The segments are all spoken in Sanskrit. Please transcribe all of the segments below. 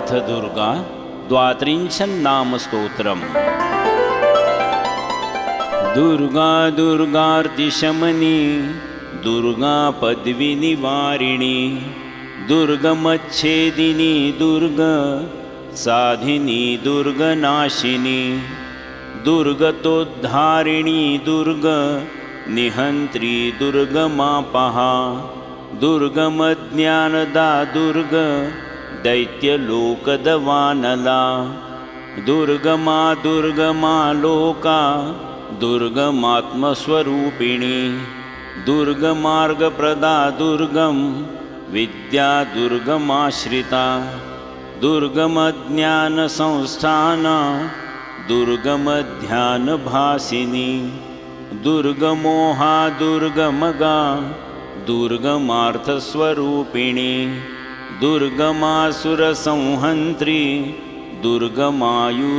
अथ दुर्गा द्वात्रिंशन्नामस्तोत्रम्। दुर्गा दुर्गार्तिशमनी दुर्गा पद्विनिवारिणी दुर्गमच्छेदिनी दुर्गा साधिनी दुर्गनाशिनी दुर्गतोद्धारिणी दुर्गा निहन्त्री दुर्गमापहा दुर्गमज्ञानदा दुर्गा दैत्यलोकदवानला दुर्गमा दुर्गमा लोका दुर्गमात्मस्वरूपिणी दुर्गमार्गप्रदा दुर्गम विद्या दुर्गमाश्रिता दुर्गमज्ञानसंस्थाना दुर्गमध्यानभासिनी दुर्गमोहा दुर्गमगा दुर्गमार्थस्वरूपिणी दुर्गमासुरसंहन्त्री दुर्गमायुधधारिणी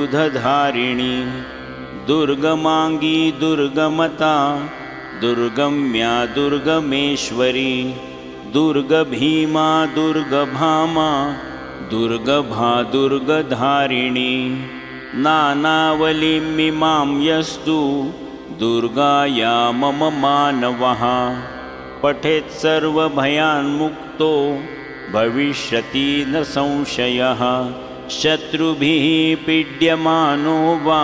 दुर्गमांगी दुर्गमता दुर्गम्या दुर्गमेश्वरी दुर्गभीमा दुर्गभामा दुर्गभा दुर्गधारिणी नानावलिमिमां यस्तु दुर्गाया मम मानवः पठेत् सर्वभयान्मुक्तो भविष्यति न संशयः शत्रुभिः पीड्यमानो वा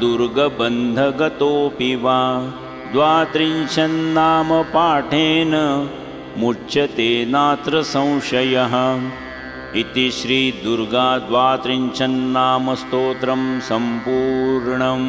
दुर्गबन्धगतोऽपि वा द्वात्रिंशन्नामपाठेन मुच्यते नात्र संशयः। इति श्री दुर्गा द्वात्रिंशन्नामस्तोत्रं सम्पूर्णम्।